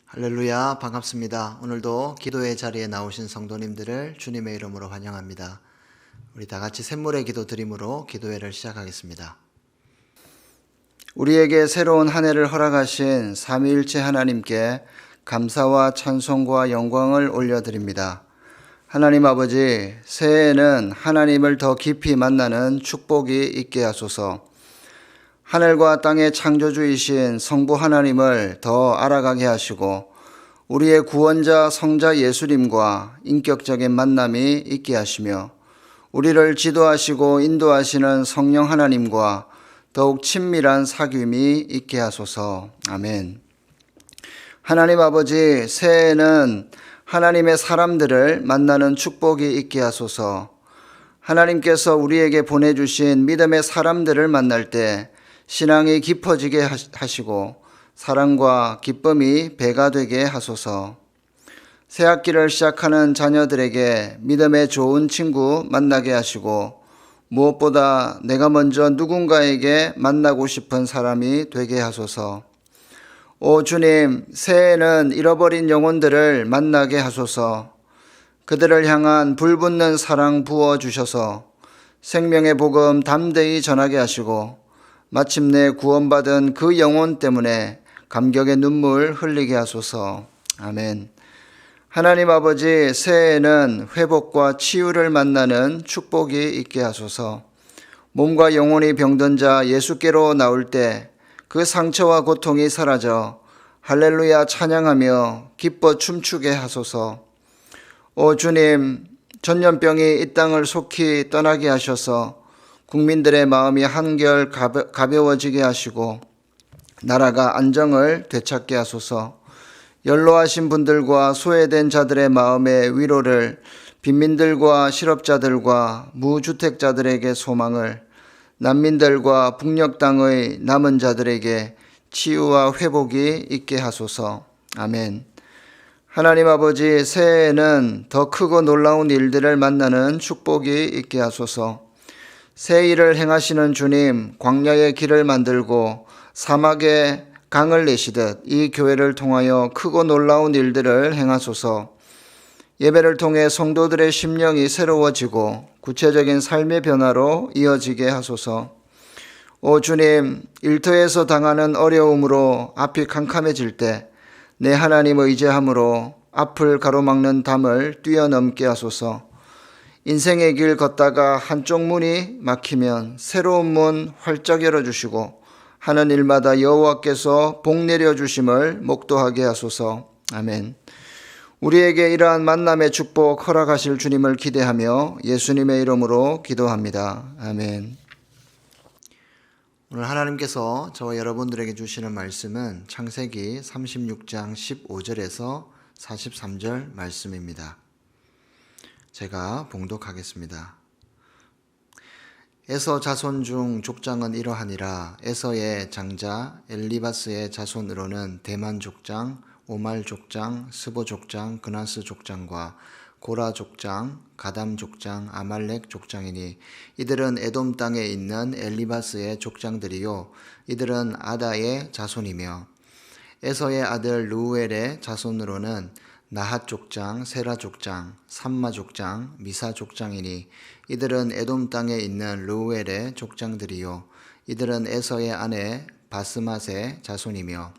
할렐루야, 반갑습니다. 오늘도 기도의 자리에 나오신 성도님들을 주님의 이름으로 환영합니다. 우리 다 같이 샘물의 기도 드림으로 기도회를 시작하겠습니다. 우리에게 새로운 한 해를 허락하신 삼위일체 하나님께 감사와 찬송과 영광을 올려드립니다. 하나님 아버지, 새해에는 하나님을 더 깊이 만나는 축복이 있게 하소서. 하늘과 땅의 창조주이신 성부 하나님을 더 알아가게 하시고 우리의 구원자 성자 예수님과 인격적인 만남이 있게 하시며 우리를 지도하시고 인도하시는 성령 하나님과 더욱 친밀한 사귐이 있게 하소서. 아멘. 하나님 아버지, 새해에는 하나님의 사람들을 만나는 축복이 있게 하소서. 하나님께서 우리에게 보내주신 믿음의 사람들을 만날 때 신앙이 깊어지게 하시고 사랑과 기쁨이 배가 되게 하소서. 새학기를 시작하는 자녀들에게 믿음의 좋은 친구 만나게 하시고 무엇보다 내가 먼저 누군가에게 만나고 싶은 사람이 되게 하소서. 오 주님, 새해에는 잃어버린 영혼들을 만나게 하소서. 그들을 향한 불붙는 사랑 부어주셔서 생명의 복음 담대히 전하게 하시고 마침내 구원받은 그 영혼 때문에 감격의 눈물 흘리게 하소서. 아멘. 하나님 아버지, 새해에는 회복과 치유를 만나는 축복이 있게 하소서. 몸과 영혼이 병든 자 예수께로 나올 때 그 상처와 고통이 사라져 할렐루야 찬양하며 기뻐 춤추게 하소서. 오 주님, 전염병이 이 땅을 속히 떠나게 하셔서 국민들의 마음이 한결 가벼워지게 하시고 나라가 안정을 되찾게 하소서. 연로하신 분들과 소외된 자들의 마음의 위로를, 빈민들과 실업자들과 무주택자들에게 소망을, 난민들과 북녘 땅의 남은 자들에게 치유와 회복이 있게 하소서. 아멘. 하나님 아버지, 새해에는 더 크고 놀라운 일들을 만나는 축복이 있게 하소서. 새 일을 행하시는 주님, 광야의 길을 만들고 사막에 강을 내시듯 이 교회를 통하여 크고 놀라운 일들을 행하소서. 예배를 통해 성도들의 심령이 새로워지고 구체적인 삶의 변화로 이어지게 하소서. 오 주님, 일터에서 당하는 어려움으로 앞이 캄캄해질 때 내 하나님 의지함으로 앞을 가로막는 담을 뛰어넘게 하소서. 인생의 길 걷다가 한쪽 문이 막히면 새로운 문 활짝 열어주시고 하는 일마다 여호와께서 복 내려주심을 목도하게 하소서. 아멘. 우리에게 이러한 만남의 축복 허락하실 주님을 기대하며 예수님의 이름으로 기도합니다. 아멘. 오늘 하나님께서 저와 여러분들에게 주시는 말씀은 창세기 36장 15절에서 43절 말씀입니다. 제가 봉독하겠습니다. 에서 자손 중 족장은 이러하니라. 에서의 장자 엘리바스의 자손으로는 대만 족장, 오말 족장, 스보 족장, 그나스 족장과 고라 족장, 가담 족장, 아말렉 족장이니 이들은 에돔 땅에 있는 엘리바스의 족장들이요 이들은 아다의 자손이며 에서의 아들 루엘의 자손으로는 나핫 족장, 세라 족장, 삼마 족장, 미사 족장이니 이들은 에돔 땅에 있는 루엘의 족장들이요 이들은 에서의 아내 바스맛의 자손이며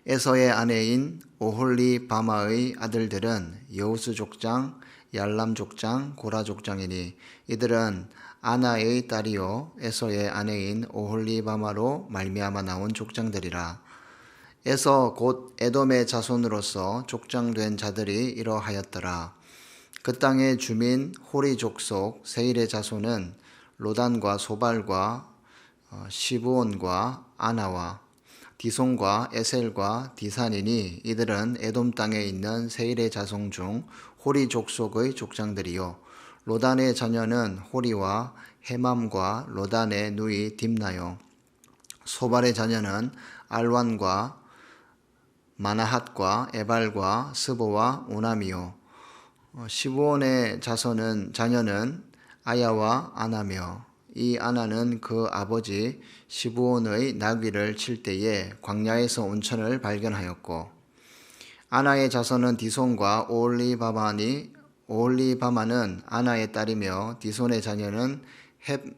에서의 아내인 오홀리 바마의 아들들은 여우스 족장, 얄람 족장, 고라 족장이니 이들은 아나의 딸이요 에서의 아내인 오홀리 바마로 말미암아 나온 족장들이라. 에서 곧 에돔의 자손으로서 족장된 자들이 이러하였더라. 그 땅의 주민 호리 족속 세일의 자손은 로단과 소발과 시브온과 아나와 디손과 에셀과 디산이니 이들은 에돔 땅에 있는 세일의 자손 중 호리 족속의 족장들이요 로단의 자녀는 호리와 헤맘과 로단의 누이 딥나요 소발의 자녀는 알완과 마나핫과 에발과 스보와 오남이요 시브온의 자녀는 아야와 아나며 이 아나는 그 아버지 시브온의 나귀를 칠 때에 광야에서 온천을 발견하였고 아나의 자손은 디손과 오홀리바마니 오홀리바마는 아나의 딸이며 디손의 자녀는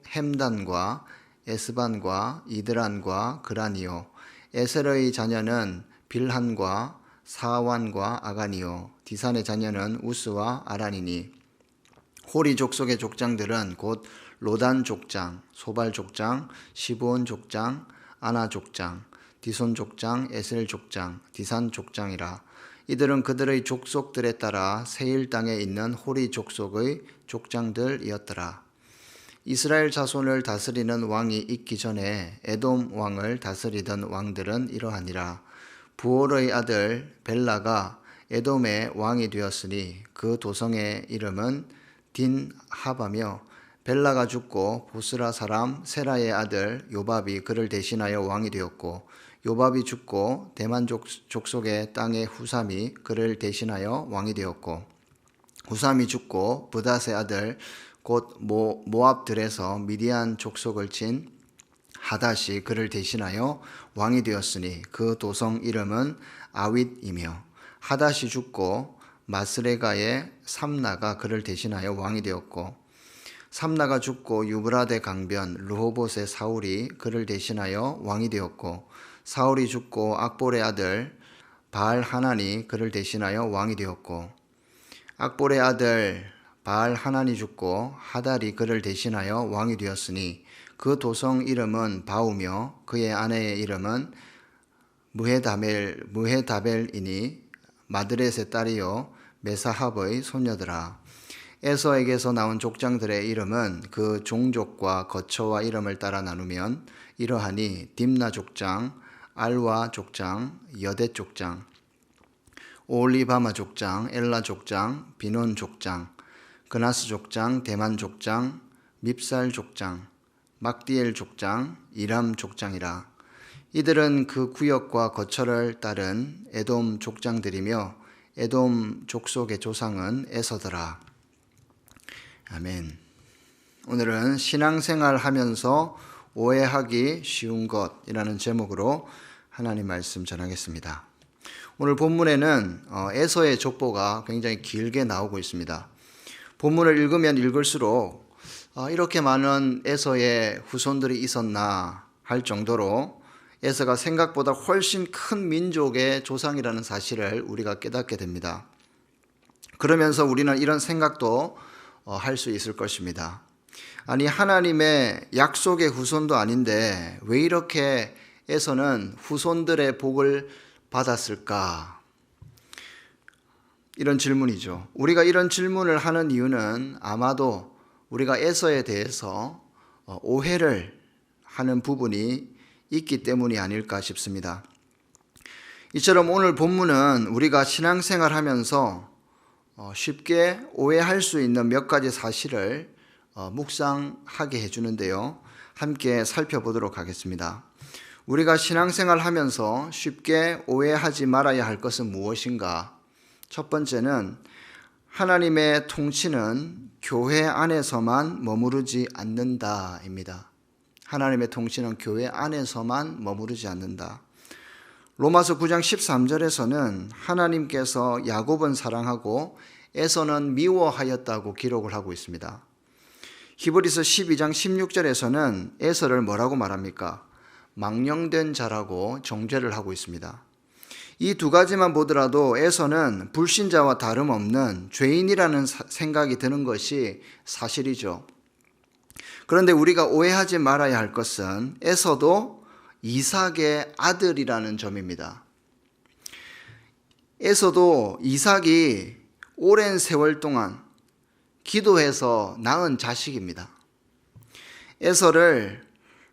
햄단과 에스반과 이드란과 그란이요 에셀의 자녀는 빌한과 사완과 아간이요 디산의 자녀는 우스와 아란이니 호리 족속의 족장들은 곧 로단 족장, 소발 족장, 시브온 족장, 아나 족장, 디손 족장, 에셀 족장, 디산 족장이라. 이들은 그들의 족속들에 따라 세일 땅에 있는 호리 족속의 족장들이었더라. 이스라엘 자손을 다스리는 왕이 있기 전에 에돔 왕을 다스리던 왕들은 이러하니라. 부올의 아들 벨라가 에돔의 왕이 되었으니 그 도성의 이름은 딘하바며 벨라가 죽고 보스라 사람 세라의 아들 요밥이 그를 대신하여 왕이 되었고 요밥이 죽고 대만 족속의 땅의 후삼이 그를 대신하여 왕이 되었고 후삼이 죽고 브닷의 아들 곧 모압들에서 미디안 족속을 친 하닷이 그를 대신하여 왕이 되었으니 그 도성 이름은 아윗이며 하닷이 죽고 마스레가의 삼나가 그를 대신하여 왕이 되었고 삼나가 죽고 유브라데 강변 르호봇의 사울이 그를 대신하여 왕이 되었고 사울이 죽고 악볼의 아들 바알 하난이 그를 대신하여 왕이 되었고 악볼의 아들 바알 하난이 죽고 하달이 그를 대신하여 왕이 되었으니 그 도성 이름은 바우며 그의 아내의 이름은 무헤다벨이니 마드렛의 딸이요 메사합의 손녀더라. 에서에게서 나온 족장들의 이름은 그 종족과 거처와 이름을 따라 나누면 이러하니 딥나 족장, 알와 족장, 여댓 족장, 오홀리바마 족장, 엘라 족장, 비논 족장, 그나스 족장, 대만 족장, 밉살 족장, 막디엘 족장, 이람 족장이라. 이들은 그 구역과 거처를 따른 에돔 족장들이며 에돔 족속의 조상은 에서더라. 아멘. 오늘은 신앙생활 하면서 오해하기 쉬운 것이라는 제목으로 하나님 말씀 전하겠습니다. 오늘 본문에는 에서의 족보가 굉장히 길게 나오고 있습니다. 본문을 읽으면 읽을수록 이렇게 많은 에서의 후손들이 있었나 할 정도로 에서가 생각보다 훨씬 큰 민족의 조상이라는 사실을 우리가 깨닫게 됩니다. 그러면서 우리는 이런 생각도 할 수 있을 것입니다. 아니, 하나님의 약속의 후손도 아닌데 왜 이렇게 에서는 후손들의 복을 받았을까? 이런 질문이죠. 우리가 이런 질문을 하는 이유는 아마도 우리가 에서에 대해서 오해를 하는 부분이 있기 때문이 아닐까 싶습니다. 이처럼 오늘 본문은 우리가 신앙생활 하면서 쉽게 오해할 수 있는 몇 가지 사실을 묵상하게 해주는데요. 함께 살펴보도록 하겠습니다. 우리가 신앙생활 하면서 쉽게 오해하지 말아야 할 것은 무엇인가? 첫 번째는 하나님의 통치는 교회 안에서만 머무르지 않는다입니다. 하나님의 통치는 교회 안에서만 머무르지 않는다. 로마서 9장 13절에서는 하나님께서 야곱은 사랑하고 에서는 미워하였다고 기록을 하고 있습니다. 히브리서 12장 16절에서는 에서를 뭐라고 말합니까? 망령된 자라고 정죄를 하고 있습니다. 이 두 가지만 보더라도 에서는 불신자와 다름없는 죄인이라는 생각이 드는 것이 사실이죠. 그런데 우리가 오해하지 말아야 할 것은 에서도 이삭의 아들이라는 점입니다. 에서도 이삭이 오랜 세월 동안 기도해서 낳은 자식입니다. 에서를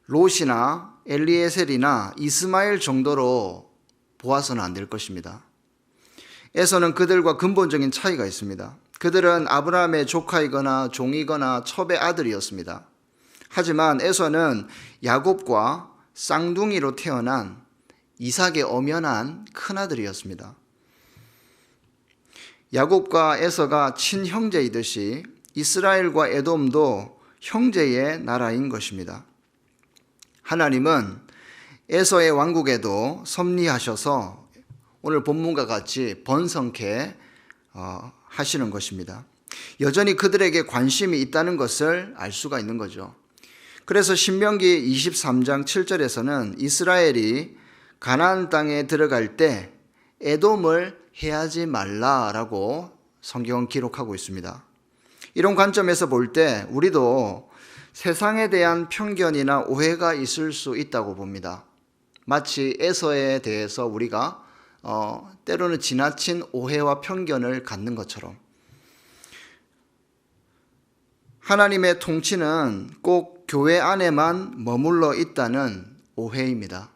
롯이나 엘리에셀이나 이스마엘 정도로 보아서는 안 될 것입니다. 에서는 그들과 근본적인 차이가 있습니다. 그들은 아브라함의 조카이거나 종이거나 첩의 아들이었습니다. 하지만 에서는 야곱과 쌍둥이로 태어난 이삭의 엄연한 큰아들이었습니다. 야곱과 에서가 친형제이듯이 이스라엘과 에돔도 형제의 나라인 것입니다. 하나님은 에서의 왕국에도 섭리하셔서 오늘 본문과 같이 번성케 하시는 것입니다. 여전히 그들에게 관심이 있다는 것을 알 수가 있는 거죠. 그래서 신명기 23장 7절에서는 이스라엘이 가나안 땅에 들어갈 때 에돔을 해하지 말라라고 성경은 기록하고 있습니다. 이런 관점에서 볼 때 우리도 세상에 대한 편견이나 오해가 있을 수 있다고 봅니다. 마치 에서에 대해서 우리가 때로는 지나친 오해와 편견을 갖는 것처럼 하나님의 통치는 꼭 교회 안에만 머물러 있다는 오해입니다.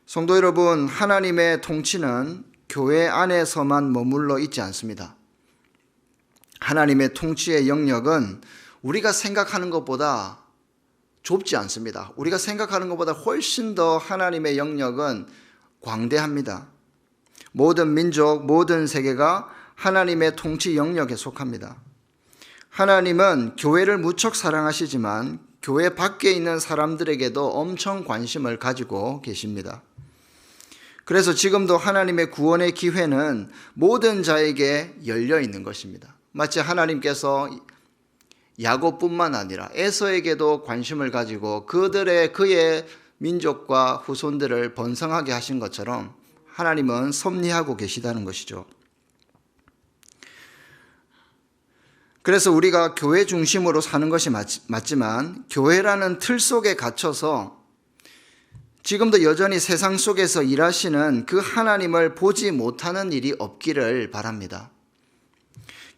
성도 여러분, 하나님의 통치는 교회 안에서만 머물러 있지 않습니다. 하나님의 통치의 영역은 우리가 생각하는 것보다 좁지 않습니다. 우리가 생각하는 것보다 훨씬 더 하나님의 영역은 광대합니다. 모든 민족, 모든 세계가 하나님의 통치 영역에 속합니다. 하나님은 교회를 무척 사랑하시지만 교회 밖에 있는 사람들에게도 엄청 관심을 가지고 계십니다. 그래서 지금도 하나님의 구원의 기회는 모든 자에게 열려 있는 것입니다. 마치 하나님께서 야곱뿐만 아니라 에서에게도 관심을 가지고 그의 민족과 후손들을 번성하게 하신 것처럼 하나님은 섭리하고 계시다는 것이죠. 그래서 우리가 교회 중심으로 사는 것이 맞지만 교회라는 틀 속에 갇혀서 지금도 여전히 세상 속에서 일하시는 그 하나님을 보지 못하는 일이 없기를 바랍니다.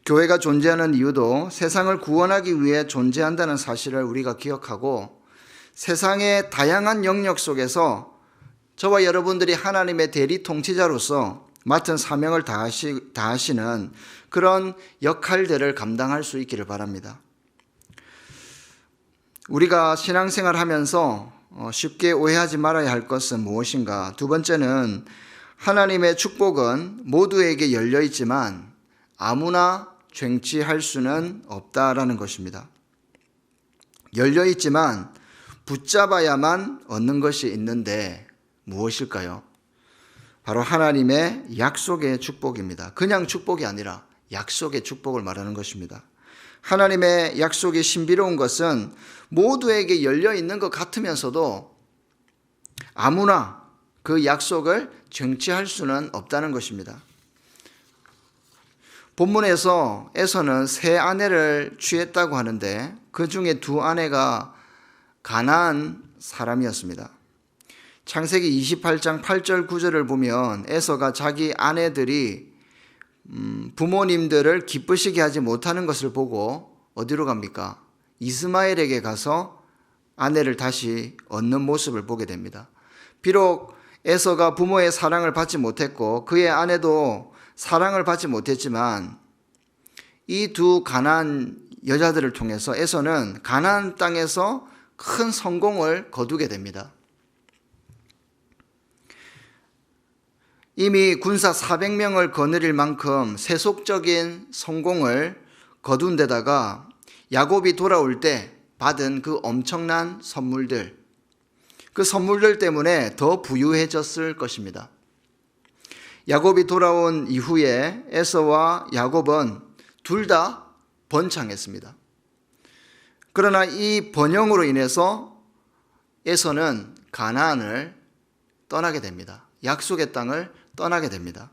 교회가 존재하는 이유도 세상을 구원하기 위해 존재한다는 사실을 우리가 기억하고 세상의 다양한 영역 속에서 저와 여러분들이 하나님의 대리 통치자로서 맡은 사명을 다하시는 그런 역할들을 감당할 수 있기를 바랍니다. 우리가 신앙생활 하면서 쉽게 오해하지 말아야 할 것은 무엇인가? 두 번째는 하나님의 축복은 모두에게 열려 있지만 아무나 쟁취할 수는 없다라는 것입니다. 열려 있지만 붙잡아야만 얻는 것이 있는데 무엇일까요? 바로 하나님의 약속의 축복입니다. 그냥 축복이 아니라 약속의 축복을 말하는 것입니다. 하나님의 약속이 신비로운 것은 모두에게 열려 있는 것 같으면서도 아무나 그 약속을 쟁취할 수는 없다는 것입니다. 본문에서 에서는 세 아내를 취했다고 하는데 그 중에 두 아내가 가나안 사람이었습니다. 창세기 28장 8절 9절을 보면 에서가 자기 아내들이 부모님들을 기쁘시게 하지 못하는 것을 보고 어디로 갑니까? 이스마엘에게 가서 아내를 다시 얻는 모습을 보게 됩니다. 비록 에서가 부모의 사랑을 받지 못했고 그의 아내도 사랑을 받지 못했지만 이 두 가나안 여자들을 통해서 에서는 가나안 땅에서 큰 성공을 거두게 됩니다. 이미 군사 400명을 거느릴 만큼 세속적인 성공을 거둔 데다가 야곱이 돌아올 때 받은 그 엄청난 선물들, 그 선물들 때문에 더 부유해졌을 것입니다. 야곱이 돌아온 이후에 에서와 야곱은 둘 다 번창했습니다. 그러나 이 번영으로 인해서 에서는 가나안을 떠나게 됩니다. 약속의 땅을 떠나게 됩니다.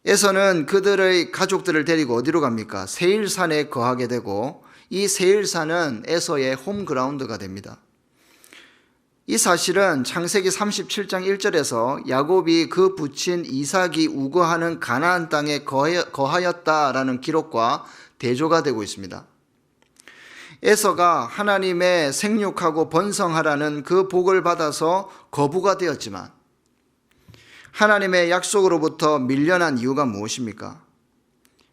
에서는 그들의 가족들을 데리고 어디로 갑니까? 세일산에 거하게 되고 이 세일산은 에서의 홈그라운드가 됩니다. 이 사실은 창세기 37장 1절에서 야곱이 그 부친 이삭이 우거하는 가나안 땅에 거하였다라는 기록과 대조가 되고 있습니다. 에서가 하나님의 생육하고 번성하라는 그 복을 받아서 거부가 되었지만 하나님의 약속으로부터 밀려난 이유가 무엇입니까?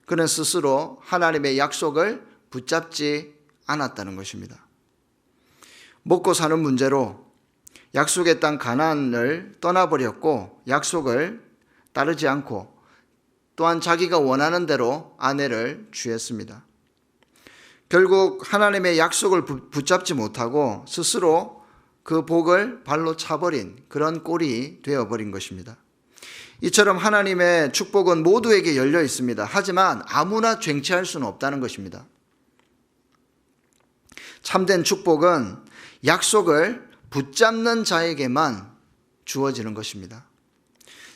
그는 스스로 하나님의 약속을 붙잡지 않았다는 것입니다. 먹고 사는 문제로 약속의 땅 가나안을 떠나버렸고 약속을 따르지 않고 또한 자기가 원하는 대로 아내를 취했습니다. 결국 하나님의 약속을 붙잡지 못하고 스스로 그 복을 발로 차버린 그런 꼴이 되어버린 것입니다. 이처럼 하나님의 축복은 모두에게 열려 있습니다. 하지만 아무나 쟁취할 수는 없다는 것입니다. 참된 축복은 약속을 붙잡는 자에게만 주어지는 것입니다.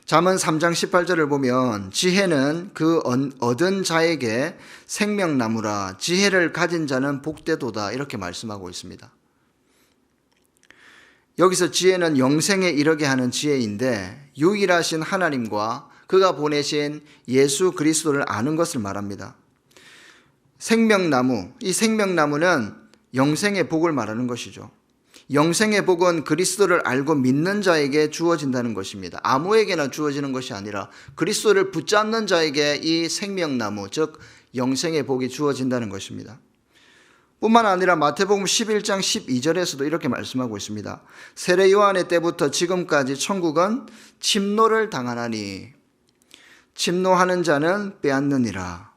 잠언 3장 18절을 보면 지혜는 그 얻은 자에게 생명나무라 지혜를 가진 자는 복되도다 이렇게 말씀하고 있습니다. 여기서 지혜는 영생에 이르게 하는 지혜인데 유일하신 하나님과 그가 보내신 예수 그리스도를 아는 것을 말합니다. 생명나무, 이 생명나무는 영생의 복을 말하는 것이죠. 영생의 복은 그리스도를 알고 믿는 자에게 주어진다는 것입니다. 아무에게나 주어지는 것이 아니라 그리스도를 붙잡는 자에게 이 생명나무, 즉 영생의 복이 주어진다는 것입니다. 뿐만 아니라 마태복음 11장 12절에서도 이렇게 말씀하고 있습니다. 세례 요한의 때부터 지금까지 천국은 침노를 당하나니 침노하는 자는 빼앗느니라.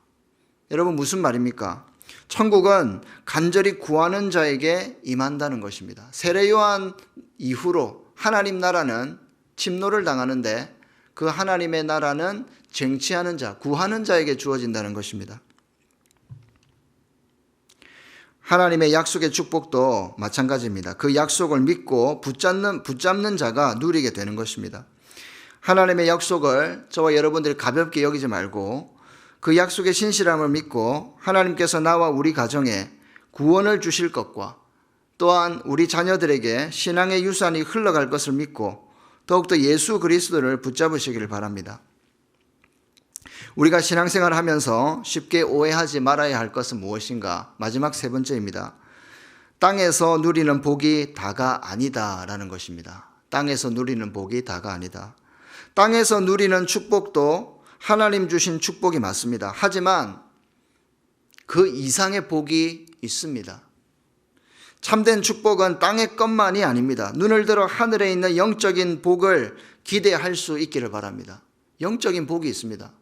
여러분 무슨 말입니까? 천국은 간절히 구하는 자에게 임한다는 것입니다. 세례 요한 이후로 하나님 나라는 침노를 당하는데 그 하나님의 나라는 쟁취하는 자, 구하는 자에게 주어진다는 것입니다. 하나님의 약속의 축복도 마찬가지입니다. 그 약속을 믿고 붙잡는 자가 누리게 되는 것입니다. 하나님의 약속을 저와 여러분들이 가볍게 여기지 말고 그 약속의 신실함을 믿고 하나님께서 나와 우리 가정에 구원을 주실 것과 또한 우리 자녀들에게 신앙의 유산이 흘러갈 것을 믿고 더욱더 예수 그리스도를 붙잡으시기를 바랍니다. 우리가 신앙생활을 하면서 쉽게 오해하지 말아야 할 것은 무엇인가? 마지막 세 번째입니다. 땅에서 누리는 복이 다가 아니다라는 것입니다. 땅에서 누리는 복이 다가 아니다. 땅에서 누리는 축복도 하나님 주신 축복이 맞습니다. 하지만 그 이상의 복이 있습니다. 참된 축복은 땅의 것만이 아닙니다. 눈을 들어 하늘에 있는 영적인 복을 기대할 수 있기를 바랍니다. 영적인 복이 있습니다.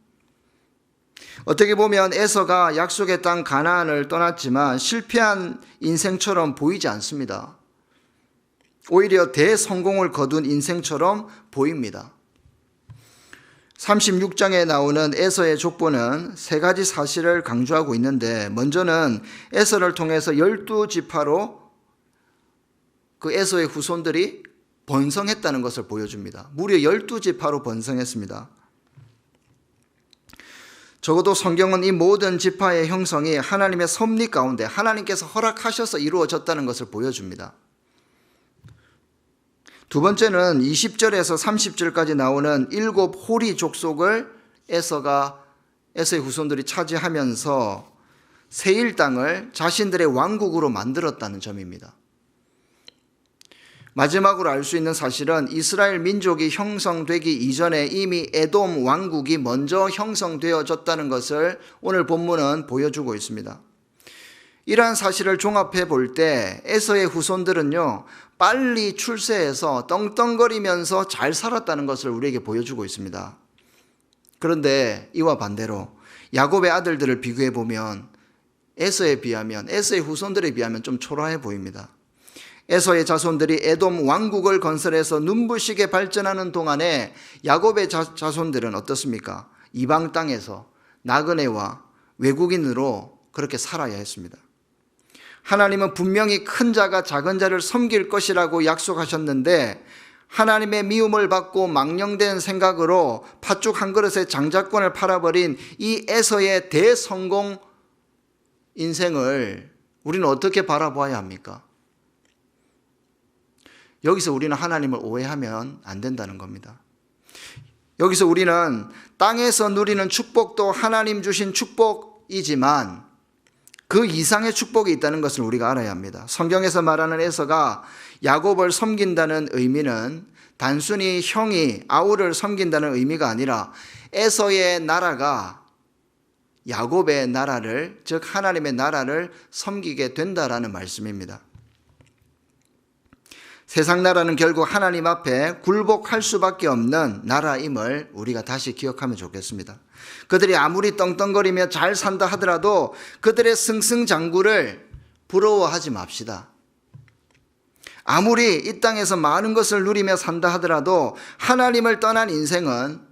어떻게 보면 에서가 약속의 땅 가나안을 떠났지만 실패한 인생처럼 보이지 않습니다. 오히려 대성공을 거둔 인생처럼 보입니다. 36장에 나오는 에서의 족보는 세 가지 사실을 강조하고 있는데 먼저는 에서를 통해서 12지파로 그 에서의 후손들이 번성했다는 것을 보여줍니다. 무려 12지파로 번성했습니다. 적어도 성경은 이 모든 지파의 형성이 하나님의 섭리 가운데 하나님께서 허락하셔서 이루어졌다는 것을 보여줍니다. 두 번째는 20절에서 30절까지 나오는 7 호리 족속을 에서의 후손들이 차지하면서 세일 땅을 자신들의 왕국으로 만들었다는 점입니다. 마지막으로 알 수 있는 사실은 이스라엘 민족이 형성되기 이전에 이미 에돔 왕국이 먼저 형성되어졌다는 것을 오늘 본문은 보여주고 있습니다. 이러한 사실을 종합해 볼 때 에서의 후손들은요 빨리 출세해서 떵떵거리면서 잘 살았다는 것을 우리에게 보여주고 있습니다. 그런데 이와 반대로 야곱의 아들들을 비교해 보면 에서의 후손들에 비하면 좀 초라해 보입니다. 에서의 자손들이 에돔 왕국을 건설해서 눈부시게 발전하는 동안에 야곱의 자손들은 어떻습니까? 이방 땅에서 나그네와 외국인으로 그렇게 살아야 했습니다. 하나님은 분명히 큰 자가 작은 자를 섬길 것이라고 약속하셨는데 하나님의 미움을 받고 망령된 생각으로 팥죽 한 그릇에 장자권을 팔아버린 이 에서의 대성공 인생을 우리는 어떻게 바라보아야 합니까? 여기서 우리는 하나님을 오해하면 안 된다는 겁니다. 여기서 우리는 땅에서 누리는 축복도 하나님 주신 축복이지만 그 이상의 축복이 있다는 것을 우리가 알아야 합니다. 성경에서 말하는 에서가 야곱을 섬긴다는 의미는 단순히 형이 아우를 섬긴다는 의미가 아니라 에서의 나라가 야곱의 나라를, 즉 하나님의 나라를 섬기게 된다라는 말씀입니다. 세상 나라는 결국 하나님 앞에 굴복할 수밖에 없는 나라임을 우리가 다시 기억하면 좋겠습니다. 그들이 아무리 떵떵거리며 잘 산다 하더라도 그들의 승승장구를 부러워하지 맙시다. 아무리 이 땅에서 많은 것을 누리며 산다 하더라도 하나님을 떠난 인생은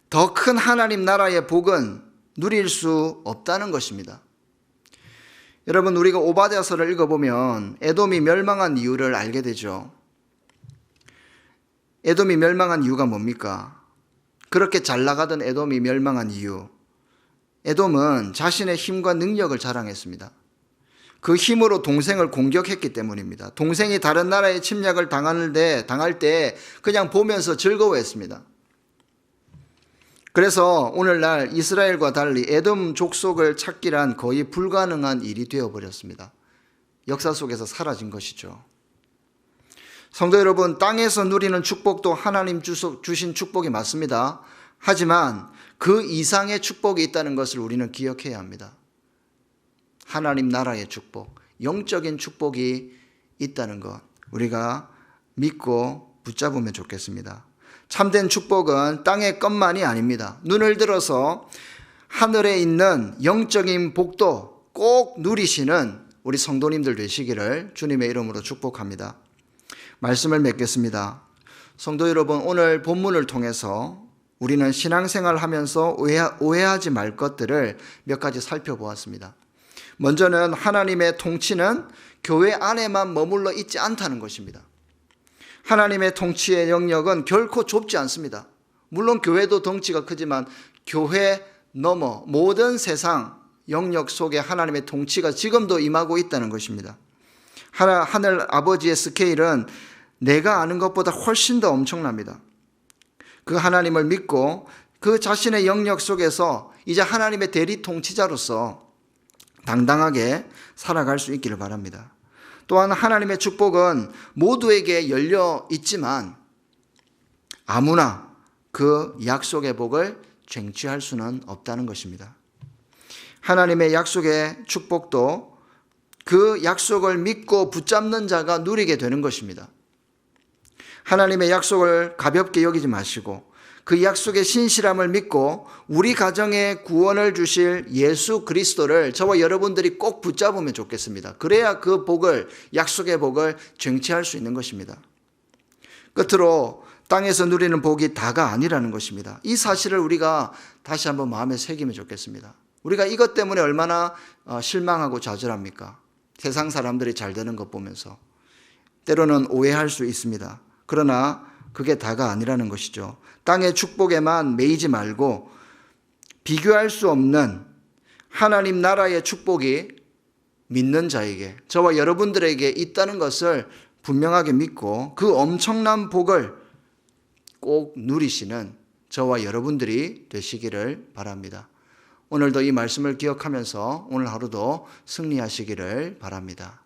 더 큰 하나님 나라의 복은 누릴 수 없다는 것입니다. 여러분, 우리가 오바댜서를 읽어보면 에돔이 멸망한 이유를 알게 되죠. 에돔이 멸망한 이유가 뭡니까? 그렇게 잘 나가던 에돔이 멸망한 이유. 에돔은 자신의 힘과 능력을 자랑했습니다. 그 힘으로 동생을 공격했기 때문입니다. 동생이 다른 나라에 침략을 당할 때 그냥 보면서 즐거워했습니다. 그래서 오늘날 이스라엘과 달리 에돔 족속을 찾기란 거의 불가능한 일이 되어버렸습니다. 역사 속에서 사라진 것이죠. 성도 여러분, 땅에서 누리는 축복도 하나님 주신 축복이 맞습니다. 하지만 그 이상의 축복이 있다는 것을 우리는 기억해야 합니다. 하나님 나라의 축복, 영적인 축복이 있다는 것, 우리가 믿고 붙잡으면 좋겠습니다. 참된 축복은 땅의 것만이 아닙니다. 눈을 들어서 하늘에 있는 영적인 복도 꼭 누리시는 우리 성도님들 되시기를 주님의 이름으로 축복합니다. 말씀을 맺겠습니다. 성도 여러분, 오늘 본문을 통해서 우리는 신앙생활 하면서 오해하지 말 것들을 몇 가지 살펴보았습니다. 먼저는 하나님의 통치는 교회 안에만 머물러 있지 않다는 것입니다. 하나님의 통치의 영역은 결코 좁지 않습니다. 물론 교회도 덩치가 크지만 교회 넘어 모든 세상 영역 속에 하나님의 통치가 지금도 임하고 있다는 것입니다. 하늘 아버지의 스케일은 내가 아는 것보다 훨씬 더 엄청납니다. 그 하나님을 믿고 그 자신의 영역 속에서 이제 하나님의 대리 통치자로서 당당하게 살아갈 수 있기를 바랍니다. 또한 하나님의 축복은 모두에게 열려 있지만 아무나 그 약속의 복을 쟁취할 수는 없다는 것입니다. 하나님의 약속의 축복도 그 약속을 믿고 붙잡는 자가 누리게 되는 것입니다. 하나님의 약속을 가볍게 여기지 마시고 그 약속의 신실함을 믿고 우리 가정에 구원을 주실 예수 그리스도를 저와 여러분들이 꼭 붙잡으면 좋겠습니다. 그래야 그 복을, 약속의 복을 쟁취할 수 있는 것입니다. 끝으로 땅에서 누리는 복이 다가 아니라는 것입니다. 이 사실을 우리가 다시 한번 마음에 새기면 좋겠습니다. 우리가 이것 때문에 얼마나 실망하고 좌절합니까? 세상 사람들이 잘 되는 것 보면서 때로는 오해할 수 있습니다. 그러나 그게 다가 아니라는 것이죠. 땅의 축복에만 매이지 말고 비교할 수 없는 하나님 나라의 축복이 믿는 자에게, 저와 여러분들에게 있다는 것을 분명하게 믿고 그 엄청난 복을 꼭 누리시는 저와 여러분들이 되시기를 바랍니다. 오늘도 이 말씀을 기억하면서 오늘 하루도 승리하시기를 바랍니다.